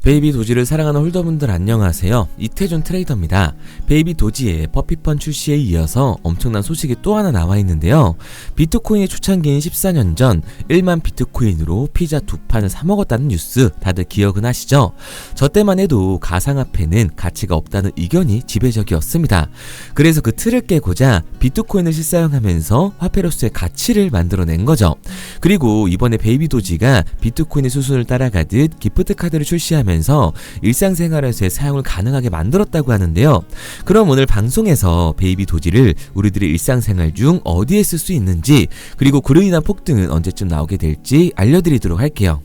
베이비 도지를 사랑하는 홀더분들 안녕하세요. 이태준 트레이더입니다. 베이비 도지의 퍼피펀 출시에 이어서 엄청난 소식이 또 하나 나와 있는데요. 비트코인의 초창기인 14년 전 1만 비트코인으로 피자 2판을 사 먹었다는 뉴스 다들 기억은 하시죠? 저 때만 해도 가상화폐는 가치가 없다는 의견이 지배적이었습니다. 그래서 그 틀을 깨고자 비트코인을 실사용하면서 화폐로서의 가치를 만들어낸 거죠. 그리고 이번에 베이비 도지가 비트코인의 수순을 따라가듯 기프트 카드를 출시하면서 일상생활에서의 사용을 가능하게 만들었다고 하는데요. 그럼 오늘 방송에서 베이비 도지를 우리들의 일상생활 중 어디에 쓸 수 있는지, 그리고 그로 인한 폭등은 언제쯤 나오게 될지 알려드리도록 할게요.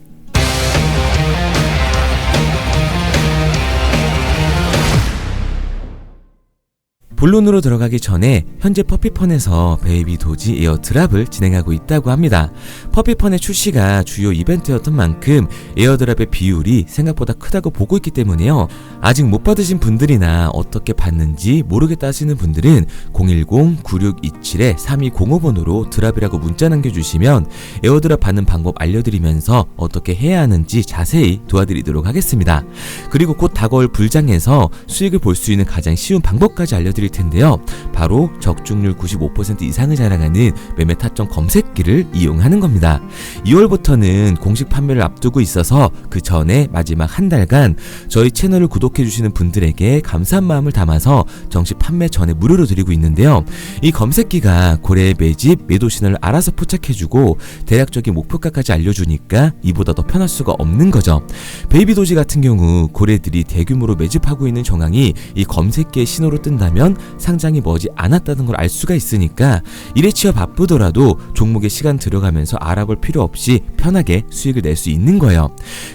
본론으로 들어가기 전에 현재 퍼피펀에서 베이비 도지 에어드랍을 진행하고 있다고 합니다. 퍼피펀의 출시가 주요 이벤트였던 만큼 에어드랍의 비율이 생각보다 크다고 보고 있기 때문에요. 아직 못 받으신 분들이나 어떻게 받는지 모르겠다 하시는 분들은 010-9627-3205번으로 드랍이라고 문자 남겨주시면 에어드랍 받는 방법 알려드리면서 어떻게 해야 하는지 자세히 도와드리도록 하겠습니다. 그리고 곧 다가올 불장에서 수익을 볼 수 있는 가장 쉬운 방법까지 알려드릴 텐데요. 바로 적중률 95% 이상을 자랑하는 매매 타점 검색기를 이용하는 겁니다. 2월부터는 공식 판매를 앞두고 있어서 그 전에 마지막 한 달간 저희 채널을 구독해주시는 분들에게 감사한 마음을 담아서 정식 판매 전에 무료로 드리고 있는데요. 이 검색기가 고래의 매집, 매도 신호를 알아서 포착해주고 대략적인 목표가까지 알려주니까 이보다 더 편할 수가 없는 거죠. 베이비 도지 같은 경우 고래들이 대규모로 매집하고 있는 정황이 이 검색기의 신호로 뜬다면 상장이 머지 않았다는 걸 알 수가 있으니까 일에 치여 바쁘더라도 종목에 시간 들어가면서 알아볼 필요 없이 편하게 수익을 낼 수 있는 거예요.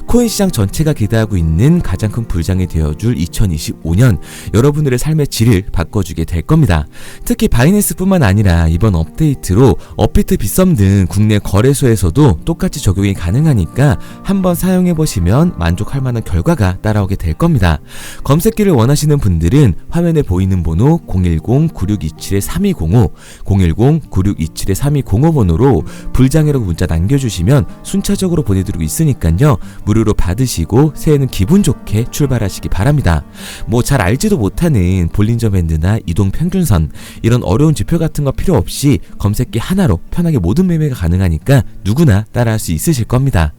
코인 시장 전체가 기대하고 있는 가장 큰 불장이 되어줄 2025년, 여러분들의 삶의 질을 바꿔주게 될 겁니다. 특히 바이낸스뿐만 아니라 이번 업데이트로 업비트, 빗썸 등 국내 거래소에서도 똑같이 적용이 가능하니까 한번 사용해보시면 만족할 만한 결과가 따라오게 될 겁니다. 검색기를 원하시는 분들은 화면에 보이는 번호 010-9627-3205, 010-9627-3205번으로 불장이라고 문자 남겨주시면 순차적으로 보내드리고 있으니까요. 무료로 받으시고 새해는 기분 좋게 출발하시기 바랍니다. 뭐 잘 알지도 못하는 볼린저 밴드나 이동 평균선, 이런 어려운 지표 같은 거 필요 없이 검색기 하나로 편하게 모든 매매가 가능하니까 누구나 따라할 수 있으실 겁니다.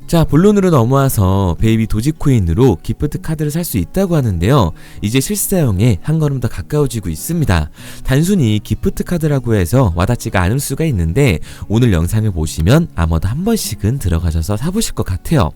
자, 본론으로 넘어와서 베이비 도지코인으로 기프트 카드를 살 수 있다고 하는데요. 이제 실사용에 한 걸음 더 가까워지고 있습니다. 단순히 기프트 카드라고 해서 와닿지가 않을 수가 있는데 오늘 영상을 보시면 아마도 한 번씩은 들어가셔서 사보실 것 같아요.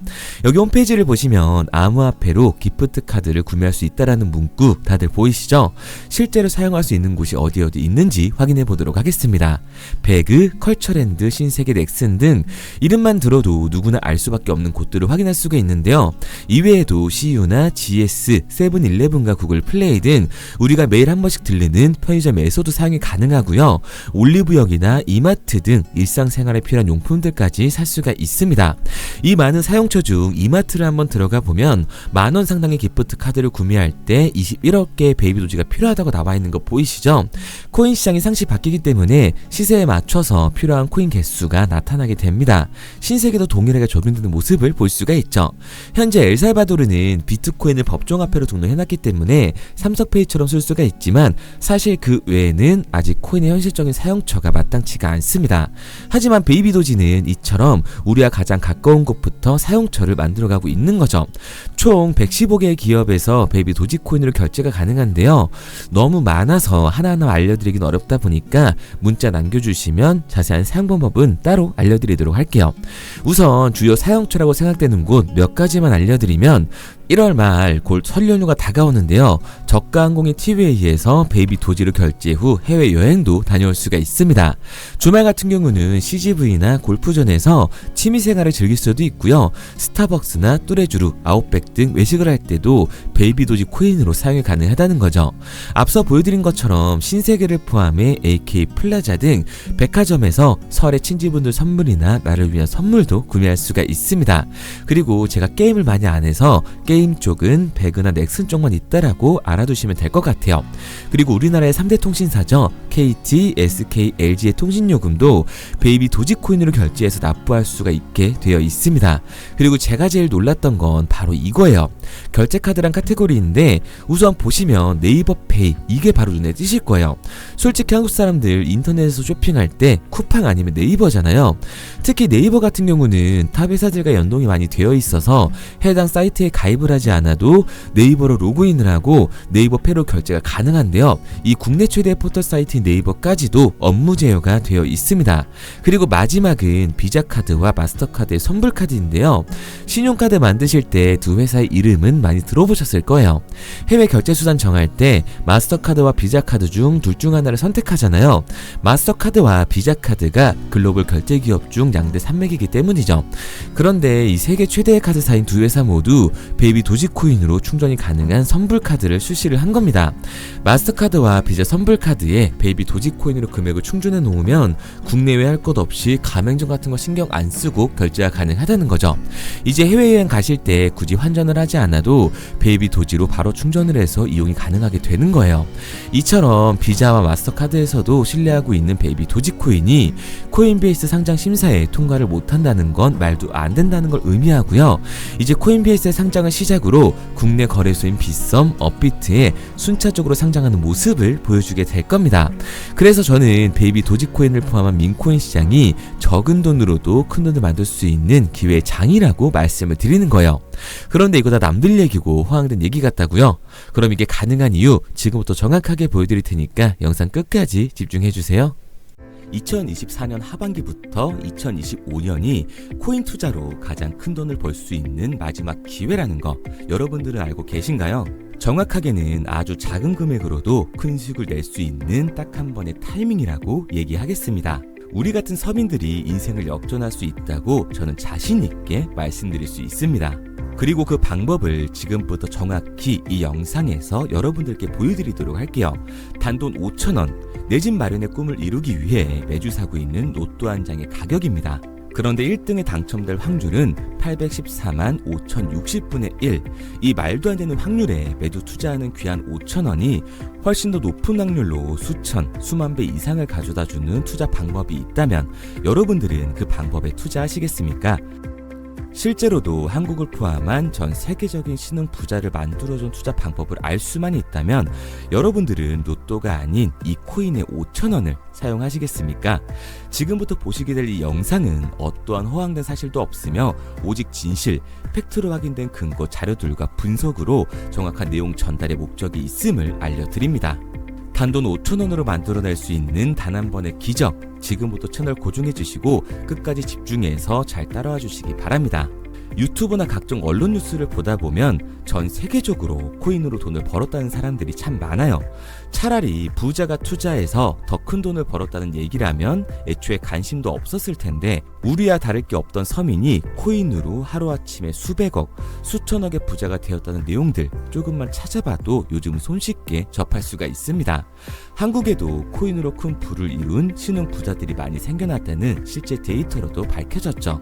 여기 홈페이지를 보시면 암호화폐로 기프트 카드를 구매할 수 있다라는 문구 다들 보이시죠? 실제로 사용할 수 있는 곳이 어디 있는지 확인해 보도록 하겠습니다. 배그, 컬처랜드, 신세계, 넥슨 등 이름만 들어도 누구나 알 수밖에 없는 곳들을 확인할 수가 있는데요. 이외에도 CU나 GS, 세븐일레븐과 구글 플레이 등 우리가 매일 한 번씩 들르는 편의점에서도 사용이 가능하고요. 올리브영이나 이마트 등 일상생활에 필요한 용품들까지 살 수가 있습니다. 이 많은 사용처 중 이마트를 한번 들어가 보면 만원 상당의 기프트 카드를 구매할 때 21억 개의 베이비 도지가 필요하다고 나와 있는 거 보이시죠? 코인 시장이 상시 바뀌기 때문에 시세에 맞춰서 필요한 코인 개수가 나타나게 됩니다. 신세계도 동일하게 적용되는 모습을 볼 수가 있죠. 현재 엘살바도르는 비트코인을 법정화폐로 등록해놨기 때문에 삼성페이처럼 쓸 수가 있지만 사실 그 외에는 아직 코인의 현실적인 사용처가 마땅치가 않습니다. 하지만 베이비 도지는 이처럼 우리와 가장 가까운 곳부터 사용처를 만들어가고 있는 거죠. 총 115개의 기업에서 베이비 도지코인으로 결제가 가능한데요. 너무 많아서 하나하나 알려드리긴 어렵다 보니까 문자 남겨주시면 자세한 사용 방법은 따로 알려드리도록 할게요. 우선 주요 사용처라고 생각되는 곳 몇 가지만 알려드리면 1월 말 곧 설 연휴가 다가오는데요. 저가 항공의 티웨이에서 베이비 도지로 결제 후 해외여행도 다녀올 수가 있습니다. 주말 같은 경우는 CGV나 골프존에서 취미생활을 즐길 수도 있고요. 스타벅스나 뚜레쥬르, 아웃백 등 외식을 할 때도 베이비 도지 코인으로 사용이 가능하다는 거죠. 앞서 보여드린 것처럼 신세계를 포함해 AK 플라자 등 백화점에서 설에 친지분들 선물이나 나를 위한 선물도 구매할 수가 있습니다. 그리고 제가 게임을 많이 안 해서 게임 게임 쪽은 배그나 넥슨 쪽만 있다라고 알아두시면 될 것 같아요. 그리고 우리나라의 3대 통신사죠. KT, SK, LG의 통신요금도 베이비 도지코인으로 결제해서 납부할 수가 있게 되어 있습니다. 그리고 제가 제일 놀랐던 건 바로 이거예요. 결제카드란 카테고리인데 우선 보시면 네이버페이, 이게 바로 눈에 띄실 거예요. 솔직히 한국 사람들 인터넷에서 쇼핑할 때 쿠팡 아니면 네이버잖아요. 특히 네이버 같은 경우는 타 회사들과 연동이 많이 되어 있어서 해당 사이트에 가입을 하지 않아도 네이버로 로그인을 하고 네이버페이로 결제가 가능한데요. 이 국내 최대 포털 사이트인 네이버까지도 업무 제휴가 되어 있습니다. 그리고 마지막은 비자카드와 마스터카드의 선불카드인데요. 신용카드 만드실 때 두 회사의 이름은 많이 들어보셨을 거예요. 해외 결제 수단 정할 때 마스터카드와 비자카드 중 둘 중 하나를 선택하잖아요. 마스터카드와 비자카드가 글로벌 결제 기업 중 양대 산맥이기 때문이죠. 그런데 이 세계 최대의 카드사인 두 회사 모두 베이비 도지코인으로 충전이 가능한 선불카드를 출시를 한 겁니다. 마스터카드와 비자 선불카드에 베이비 도지코인으로 금액을 충전해 놓으면 국내외 할 것 없이 가맹점 같은 거 신경 안 쓰고 결제가 가능하다는 거죠. 이제 해외여행 가실 때 굳이 환전을 하지 않아도 베이비 도지로 바로 충전을 해서 이용이 가능하게 되는 거예요. 이처럼 비자와 마스터카드에서도 신뢰하고 있는 베이비 도지코인이 코인베이스 상장 심사에 통과를 못한다는 건 말도 안 된다는 걸 의미하고요. 이제 코인베이스의 상장을 시작으로 국내 거래소인 빗썸, 업비트에 순차적으로 상장하는 모습을 보여주게 될 겁니다. 그래서 저는 베이비 도지코인을 포함한 민코인 시장이 적은 돈으로도 큰 돈을 만들 수 있는 기회의 장이라고 말씀을 드리는 거예요. 그런데 이거 다 남들 얘기고 허황된 얘기 같다고요? 그럼 이게 가능한 이유 지금부터 정확하게 보여드릴 테니까 영상 끝까지 집중해주세요. 2024년 하반기부터 2025년이 코인 투자로 가장 큰 돈을 벌 수 있는 마지막 기회라는 거 여러분들은 알고 계신가요? 정확하게는 아주 작은 금액으로도 큰 수익을 낼 수 있는 딱 한 번의 타이밍이라고 얘기하겠습니다. 우리 같은 서민들이 인생을 역전할 수 있다고 저는 자신 있게 말씀드릴 수 있습니다. 그리고 그 방법을 지금부터 정확히 이 영상에서 여러분들께 보여드리도록 할게요. 단돈 5,000원, 내 집 마련의 꿈을 이루기 위해 매주 사고 있는 로또 한 장의 가격입니다. 그런데 1등에 당첨될 확률은 814만 5060분의 1. 이 말도 안 되는 확률에 매주 투자하는 귀한 5,000원이 훨씬 더 높은 확률로 수천, 수만 배 이상을 가져다주는 투자 방법이 있다면 여러분들은 그 방법에 투자하시겠습니까? 실제로도 한국을 포함한 전 세계적인 신흥 부자를 만들어준 투자 방법을 알 수만 있다면 여러분들은 로또가 아닌 이 코인의 5,000원을 사용하시겠습니까? 지금부터 보시게 될 이 영상은 어떠한 허황된 사실도 없으며 오직 진실, 팩트로 확인된 근거 자료들과 분석으로 정확한 내용 전달의 목적이 있음을 알려드립니다. 단돈 5,000원으로 만들어낼 수 있는 단 한 번의 기적, 지금부터 채널 고정해주시고 끝까지 집중해서 잘 따라와 주시기 바랍니다. 유튜브나 각종 언론 뉴스를 보다 보면 전 세계적으로 코인으로 돈을 벌었다는 사람들이 참 많아요. 차라리 부자가 투자해서 더 큰 돈을 벌었다는 얘기라면 애초에 관심도 없었을 텐데 우리와 다를 게 없던 서민이 코인으로 하루아침에 수백억, 수천억의 부자가 되었다는 내용들 조금만 찾아봐도 요즘 손쉽게 접할 수가 있습니다. 한국에도 코인으로 큰 부를 이룬 신흥 부자들이 많이 생겨났다는 실제 데이터로도 밝혀졌죠.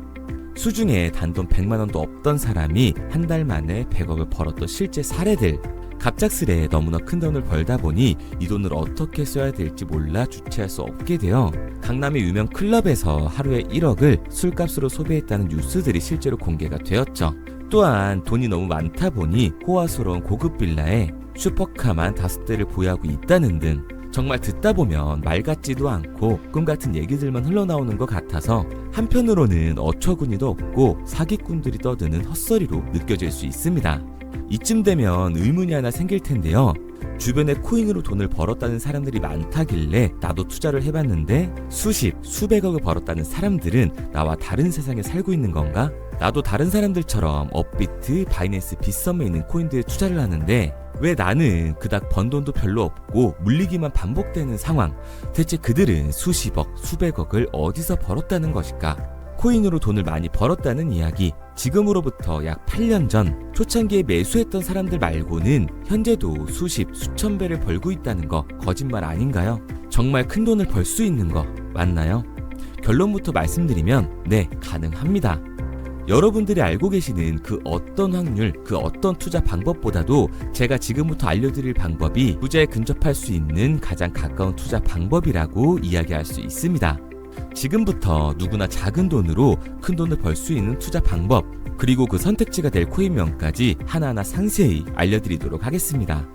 수중에 단돈 100만원도 없던 사람이 한 달 만에 100억을 벌었던 실제 사례들. 갑작스레 너무나 큰 돈을 벌다 보니 이 돈을 어떻게 써야 될지 몰라 주체할 수 없게 되어 강남의 유명 클럽에서 하루에 1억을 술값으로 소비했다는 뉴스들이 실제로 공개가 되었죠. 또한 돈이 너무 많다 보니 호화스러운 고급 빌라에 슈퍼카만 5대를 보유하고 있다는 등 정말 듣다 보면 말 같지도 않고 꿈 같은 얘기들만 흘러나오는 것 같아서 한편으로는 어처구니도 없고 사기꾼들이 떠드는 헛소리로 느껴질 수 있습니다. 이쯤 되면 의문이 하나 생길 텐데요. 주변에 코인으로 돈을 벌었다는 사람들이 많다길래 나도 투자를 해봤는데 수십, 수백억을 벌었다는 사람들은 나와 다른 세상에 살고 있는 건가? 나도 다른 사람들처럼 업비트, 바이낸스, 빗썸에 있는 코인들에 투자를 하는데 왜 나는 그닥 번 돈도 별로 없고 물리기만 반복되는 상황? 대체 그들은 수십억, 수백억을 어디서 벌었다는 것일까? 코인으로 돈을 많이 벌었다는 이야기, 지금으로부터 약 8년 전 초창기에 매수했던 사람들 말고는 현재도 수십, 수천 배를 벌고 있다는 거 거짓말 아닌가요? 정말 큰 돈을 벌 수 있는 거 맞나요? 결론부터 말씀드리면 네, 가능합니다. 여러분들이 알고 계시는 그 어떤 확률, 그 어떤 투자 방법보다도 제가 지금부터 알려드릴 방법이 투자에 근접할 수 있는 가장 가까운 투자 방법이라고 이야기할 수 있습니다. 지금부터 누구나 작은 돈으로 큰 돈을 벌 수 있는 투자 방법, 그리고 그 선택지가 될 코인명까지 하나하나 상세히 알려드리도록 하겠습니다.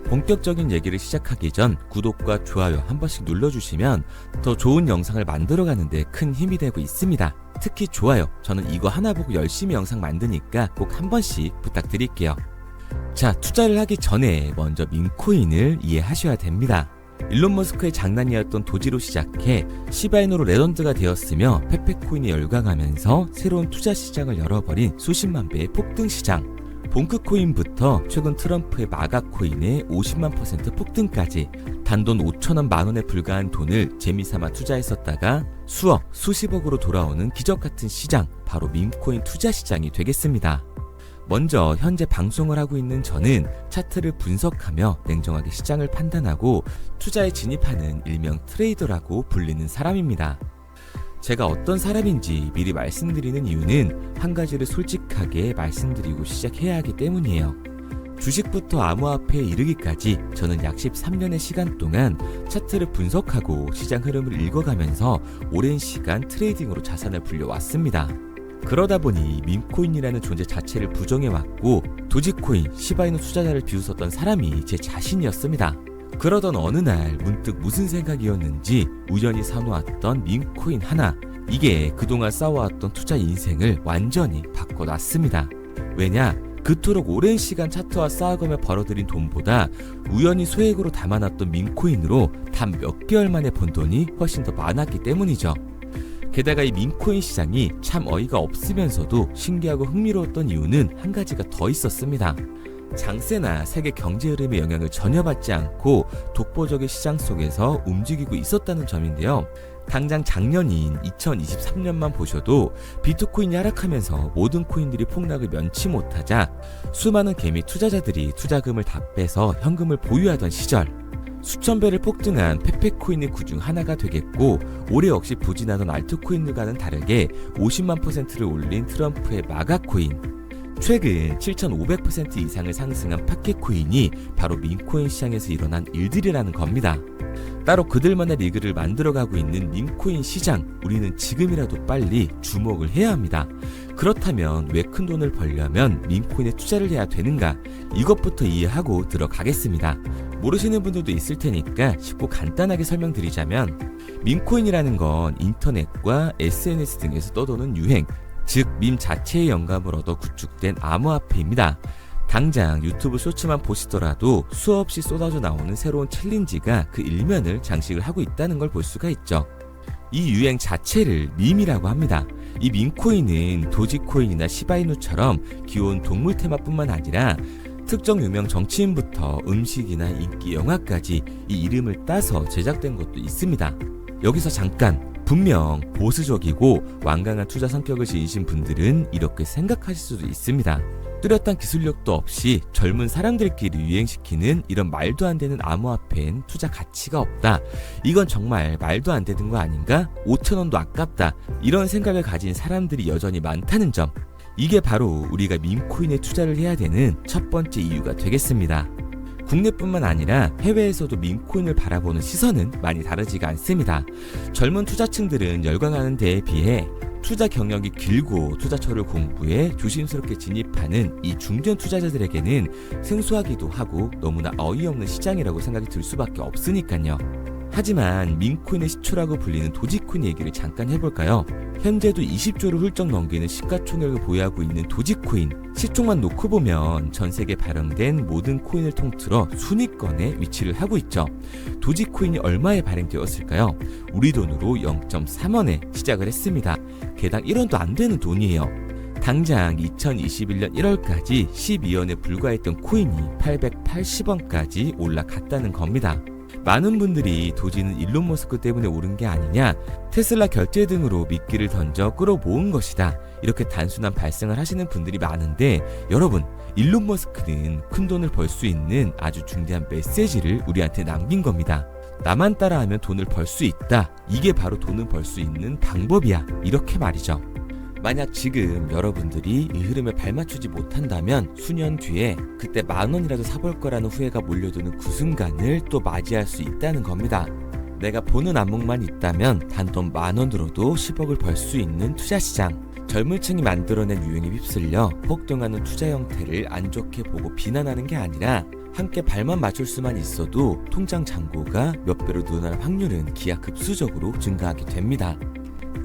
본격적인 얘기를 시작하기 전 구독과 좋아요 한 번씩 눌러주시면 더 좋은 영상을 만들어가는 데 큰 힘이 되고 있습니다. 특히 좋아요, 저는 이거 하나 보고 열심히 영상 만드니까 꼭 한 번씩 부탁드릴게요. 자, 투자를 하기 전에 먼저 밈코인을 이해하셔야 됩니다. 일론 머스크의 장난이었던 도지로 시작해 시바이누로 레전드가 되었으며 페페코인이 열광하면서 새로운 투자 시장을 열어버린 수십만 배의 폭등 시장. 봉크코인부터 최근 트럼프의 마가코인의 50만 % 폭등까지 단돈 5천원 만원에 불과한 돈을 재미삼아 투자했었다가 수억, 수십억으로 돌아오는 기적같은 시장, 바로 밈코인 투자 시장이 되겠습니다. 먼저 현재 방송을 하고 있는 저는 차트를 분석하며 냉정하게 시장을 판단하고 투자에 진입하는 일명 트레이더라고 불리는 사람입니다. 제가 어떤 사람인지 미리 말씀드리는 이유는 한 가지를 솔직하게 말씀드리고 시작해야 하기 때문이에요. 주식부터 암호화폐에 이르기까지 저는 약 13년의 시간 동안 차트를 분석하고 시장 흐름을 읽어가면서 오랜 시간 트레이딩으로 자산을 불려왔습니다. 그러다 보니 밈코인이라는 존재 자체를 부정해왔고 도지코인, 시바이누 투자자를 비웃었던 사람이 제 자신이었습니다. 그러던 어느 날 문득 무슨 생각이었는지 우연히 사놓았던 밈코인 하나, 이게 그동안 쌓아왔던 투자 인생을 완전히 바꿔놨습니다. 왜냐? 그토록 오랜 시간 차트와 쌓아가며 벌어들인 돈보다 우연히 소액으로 담아놨던 밈코인으로 단 몇 개월 만에 번 돈이 훨씬 더 많았기 때문이죠. 게다가 이 밈코인 시장이 참 어이가 없으면서도 신기하고 흥미로웠던 이유는 한 가지가 더 있었습니다. 장세나 세계 경제 흐름의 영향을 전혀 받지 않고 독보적인 시장 속에서 움직이고 있었다는 점인데요. 당장 작년인 2023년만 보셔도 비트코인이 하락하면서 모든 코인들이 폭락을 면치 못하자 수많은 개미 투자자들이 투자금을 다 빼서 현금을 보유하던 시절, 수천 배를 폭등한 페페코인이 그중 하나가 되겠고, 올해 역시 부진하던 알트코인들과는 다르게 50만 %를 올린 트럼프의 마가코인, 최근 7,500% 이상을 상승한 파켓코인이 바로 밈코인 시장에서 일어난 일들이라는 겁니다. 따로 그들만의 리그를 만들어가고 있는 밈코인 시장, 우리는 지금이라도 빨리 주목을 해야 합니다. 그렇다면 왜 큰 돈을 벌려면 밈코인에 투자를 해야 되는가? 이것부터 이해하고 들어가겠습니다. 모르시는 분들도 있을 테니까 쉽고 간단하게 설명드리자면, 밈코인이라는 건 인터넷과 SNS 등에서 떠도는 유행, 즉 밈 자체의 영감을 얻어 구축된 암호화폐입니다. 당장 유튜브 쇼츠만 보시더라도 수없이 쏟아져 나오는 새로운 챌린지가 그 일면을 장식을 하고 있다는 걸 볼 수가 있죠. 이 유행 자체를 밈이라고 합니다. 이 밈코인은 도지코인이나 시바이누처럼 귀여운 동물 테마뿐만 아니라 특정 유명 정치인부터 음식이나 인기 영화까지 이 이름을 따서 제작된 것도 있습니다. 여기서 잠깐, 분명 보수적이고 완강한 투자 성격을 지니신 분들은 이렇게 생각하실 수도 있습니다. 뚜렷한 기술력도 없이 젊은 사람들끼리 유행시키는 이런 말도 안 되는 암호화폐엔 투자 가치가 없다. 이건 정말 말도 안 되는 거 아닌가? 5,000원도 아깝다. 이런 생각을 가진 사람들이 여전히 많다는 점. 이게 바로 우리가 밈코인에 투자를 해야 되는 첫 번째 이유가 되겠습니다. 국내뿐만 아니라 해외에서도 밈코인을 바라보는 시선은 많이 다르지가 않습니다. 젊은 투자층들은 열광하는 데에 비해 투자 경력이 길고 투자처를 공부해 조심스럽게 진입하는 이 중견 투자자들에게는 생소하기도 하고 너무나 어이없는 시장이라고 생각이 들 수밖에 없으니까요. 하지만 밈코인의 시초라고 불리는 도지코인 얘기를 잠깐 해볼까요? 현재도 20조를 훌쩍 넘기는 시가총액을 보유하고 있는 도지코인, 시총만 놓고 보면 전 세계에 발행된 모든 코인을 통틀어 순위권에 위치를 하고 있죠. 도지코인이 얼마에 발행되었을까요? 우리 돈으로 0.3원에 시작을 했습니다. 개당 1원도 안 되는 돈이에요. 당장 2021년 1월까지 12원에 불과했던 코인이 880원까지 올라갔다는 겁니다. 많은 분들이 도지는 일론 머스크 때문에 오른 게 아니냐, 테슬라 결제 등으로 미끼를 던져 끌어모은 것이다, 이렇게 단순한 발생을 하시는 분들이 많은데, 여러분, 일론 머스크는 큰 돈을 벌 수 있는 아주 중대한 메시지를 우리한테 남긴 겁니다. 나만 따라하면 돈을 벌 수 있다, 이게 바로 돈을 벌 수 있는 방법이야, 이렇게 말이죠. 만약 지금 여러분들이 이 흐름에 발맞추지 못한다면 수년 뒤에 그때 10,000원이라도 사볼 거라는 후회가 몰려드는 그 순간을 또 맞이할 수 있다는 겁니다. 내가 보는 안목만 있다면 단돈 10,000원 들어도 10억을 벌 수 있는 투자시장. 젊은 층이 만들어낸 유행에 휩쓸려 폭등하는 투자 형태를 안 좋게 보고 비난하는 게 아니라 함께 발만 맞출 수만 있어도 통장 잔고가 몇 배로 늘어날 확률은 기하급수적으로 증가하게 됩니다.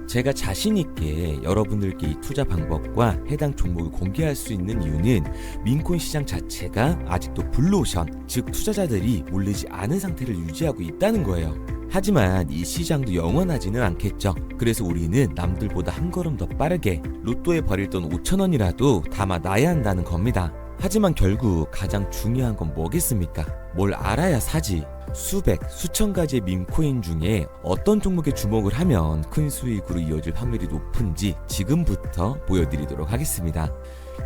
제가 자신있게 여러분들께 이 투자 방법과 해당 종목을 공개할 수 있는 이유는 민코인 시장 자체가 아직도 블루오션, 즉 투자자들이 몰리지 않은 상태를 유지하고 있다는 거예요. 하지만 이 시장도 영원하지는 않겠죠. 그래서 우리는 남들보다 한 걸음 더 빠르게 로또에 버릴 돈 5,000원이라도 담아놔야 한다는 겁니다. 하지만 결국 가장 중요한 건 뭐겠습니까? 뭘 알아야 사지. 수백, 수천 가지의 밈코인 중에 어떤 종목에 주목을 하면 큰 수익으로 이어질 확률이 높은지 지금부터 보여드리도록 하겠습니다.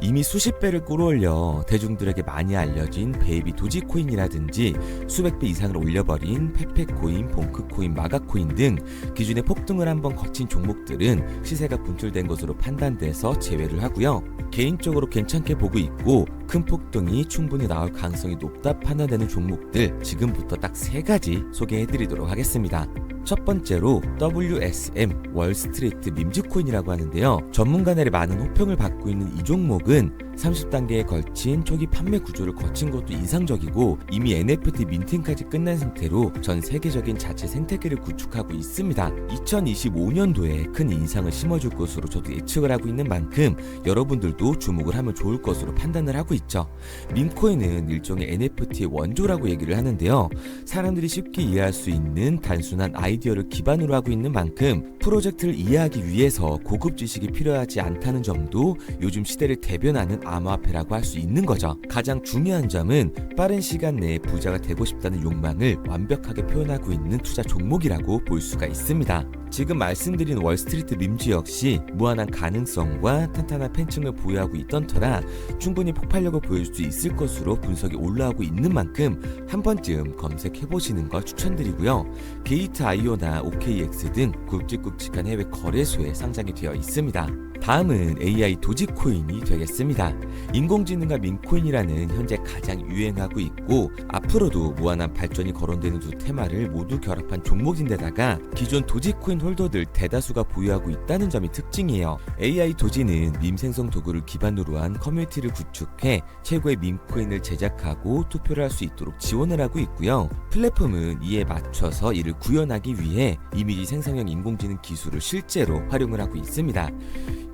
이미 수십 배를 끌어올려 대중들에게 많이 알려진 베이비 도지코인이라든지 수백 배 이상을 올려버린 페페코인, 봉크코인, 마가코인 등 기존의 폭등을 한번 거친 종목들은 시세가 분출된 것으로 판단돼서 제외를 하고요. 개인적으로 괜찮게 보고 있고 큰 폭등이 충분히 나올 가능성이 높다 판단되는 종목들 지금부터 딱 3가지 소개해드리도록 하겠습니다. 첫 번째로 WSM 월스트리트 밈즈코인이라고 하는데요. 전문가들의 많은 호평을 받고 있는 이 종목은 30단계에 걸친 초기 판매 구조를 거친 것도 인상적이고 이미 NFT 민팅까지 끝난 상태로 전 세계적인 자체 생태계를 구축하고 있습니다. 2025년도에 큰 인상을 심어줄 것으로 저도 예측을 하고 있는 만큼 여러분들도 주목을 하면 좋을 것으로 판단을 하고 있죠. 밈코인은 일종의 NFT의 원조라고 얘기를 하는데요. 사람들이 쉽게 이해할 수 있는 단순한 아이디어를 기반으로 하고 있는 만큼 프로젝트를 이해하기 위해서 고급 지식이 필요하지 않다는 점도 요즘 시대를 대변하는 암호화폐라고 할 수 있는 거죠. 가장 중요한 점은 빠른 시간 내에 부자가 되고 싶다는 욕망을 완벽하게 표현하고 있는 투자 종목이라고 볼 수가 있습니다. 지금 말씀드린 월스트리트 밈즈 역시 무한한 가능성과 탄탄한 팬층을 보유하고 있던 터라 충분히 폭발력을 보여줄 수 있을 것으로 분석이 올라오고 있는 만큼 한 번쯤 검색해보시는 걸 추천드리고요. 게이트.io나 OKX 등 굵직굵직한 해외 거래소에 상장이 되어 있습니다. 다음은 AI 도지코인이 되겠습니다. 인공지능과 민코인이라는 현재 가장 유행하고 있고 앞으로도 무한한 발전이 거론되는 두 테마를 모두 결합한 종목인데다가 기존 도지코인 홀더들 대다수가 보유하고 있다는 점이 특징이에요. AI 도지는 밈 생성 도구를 기반으로 한 커뮤니티를 구축해 최고의 밈코인을 제작하고 투표를 할 수 있도록 지원을 하고 있고요. 플랫폼은 이에 맞춰서 이를 구현하기 위해 이미지 생성형 인공지능 기술을 실제로 활용을 하고 있습니다.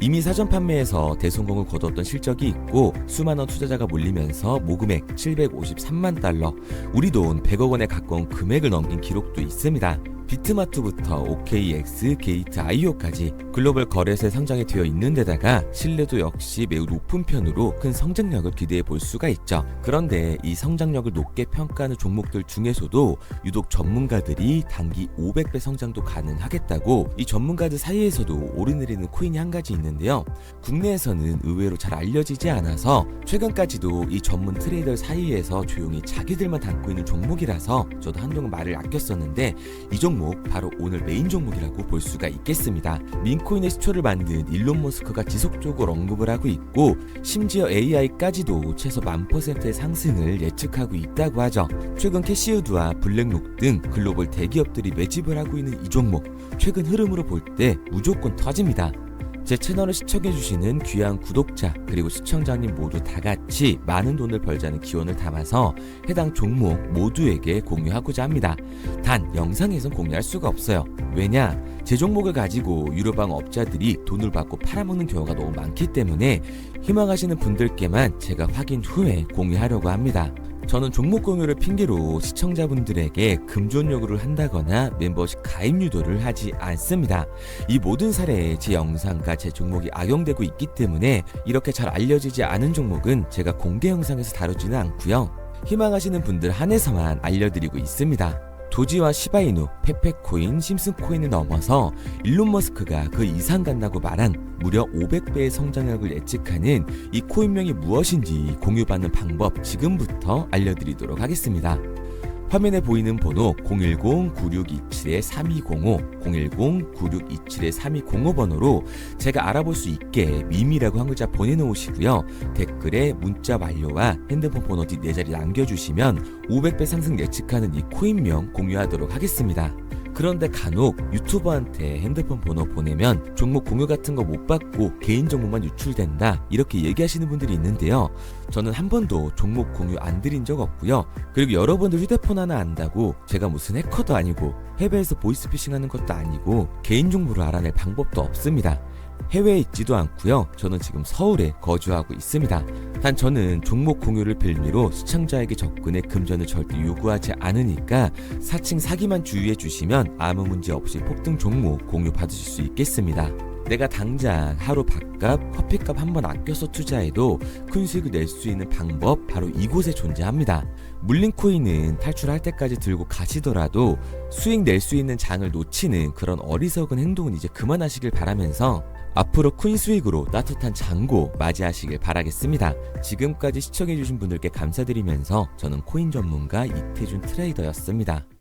이미 사전 판매에서 대성공을 거뒀던 실적이 있고 수만원 투자자가 몰리면서 모금액 753만 달러, 우리 돈 100억 원에 가까운 금액을 넘긴 기록도 있습니다. 비트마트부터 OKX, 게이트.io까지 글로벌 거래소에 상장이 되어 있는 데다가 신뢰도 역시 매우 높은 편으로 큰 성장력을 기대해 볼 수가 있죠. 그런데 이 성장력을 높게 평가하는 종목들 중에서도 유독 전문가들이 단기 500배 성장도 가능하겠다고 이 전문가들 사이에서도 오르내리는 코인이 한 가지 있는데요. 국내에서는 의외로 잘 알려지지 않아서 최근까지도 이 전문 트레이더 사이에서 조용히 자기들만 담고 있는 종목이라서 저도 한동안 말을 아꼈었는데 이 종목 바로 오늘 메인 종목이라고 볼 수가 있겠습니다. 민코인의 시초를 만든 일론 머스크가 지속적으로 언급을 하고 있고 심지어 AI까지도 최소 10,000%의 상승을 예측하고 있다고 하죠. 최근 캐시우드와 블랙록 등 글로벌 대기업들이 매집을 하고 있는 이 종목 최근 흐름으로 볼 때 무조건 터집니다. 제 채널을 시청해주시는 귀한 구독자 그리고 시청자님 모두 다같이 많은 돈을 벌자는 기원을 담아서 해당 종목 모두에게 공유하고자 합니다. 단 영상에선 공유할 수가 없어요. 왜냐? 제 종목을 가지고 유료방 업자들이 돈을 받고 팔아먹는 경우가 너무 많기 때문에 희망하시는 분들께만 제가 확인 후에 공유하려고 합니다. 저는 종목 공유를 핑계로 시청자분들에게 금전 요구를 한다거나 멤버십 가입 유도를 하지 않습니다. 이 모든 사례에 제 영상과 제 종목이 악용되고 있기 때문에 이렇게 잘 알려지지 않은 종목은 제가 공개 영상에서 다루지는 않고요. 희망하시는 분들 한해서만 알려드리고 있습니다. 도지와 시바이누, 페페코인, 심슨코인을 넘어서 일론 머스크가 그 이상 간다고 말한 무려 500배의 성장력을 예측하는 이 코인명이 무엇인지 공유받는 방법 지금부터 알려드리도록 하겠습니다. 화면에 보이는 번호 010-9627-3205, 010-9627-3205 번호로 제가 알아볼 수 있게 미미라고 한 글자 보내놓으시고요. 댓글에 문자 완료와 핸드폰 번호 뒷 4자리 남겨주시면 500배 상승 예측하는 이 코인명 공유하도록 하겠습니다. 그런데 간혹 유튜버한테 핸드폰 번호 보내면 종목 공유 같은 거 못 받고 개인정보만 유출된다 이렇게 얘기하시는 분들이 있는데요. 저는 한 번도 종목 공유 안 드린 적 없고요. 그리고 여러분들 휴대폰 하나 안다고 제가 무슨 해커도 아니고 해외에서 보이스피싱 하는 것도 아니고 개인정보를 알아낼 방법도 없습니다. 해외에 있지도 않고요. 저는 지금 서울에 거주하고 있습니다. 단 저는 종목 공유를 빌미로 시청자에게 접근의 금전을 절대 요구하지 않으니까 사칭 사기만 주의해 주시면 아무 문제 없이 폭등 종목 공유 받으실 수 있겠습니다. 내가 당장 하루 밥값, 커피값 한번 아껴서 투자해도 큰 수익을 낼 수 있는 방법 바로 이곳에 존재합니다. 물린 코인은 탈출할 때까지 들고 가시더라도 수익 낼 수 있는 장을 놓치는 그런 어리석은 행동은 이제 그만하시길 바라면서 앞으로 큰 수익으로 따뜻한 장고 맞이하시길 바라겠습니다. 지금까지 시청해주신 분들께 감사드리면서 저는 코인 전문가 이태준 트레이더였습니다.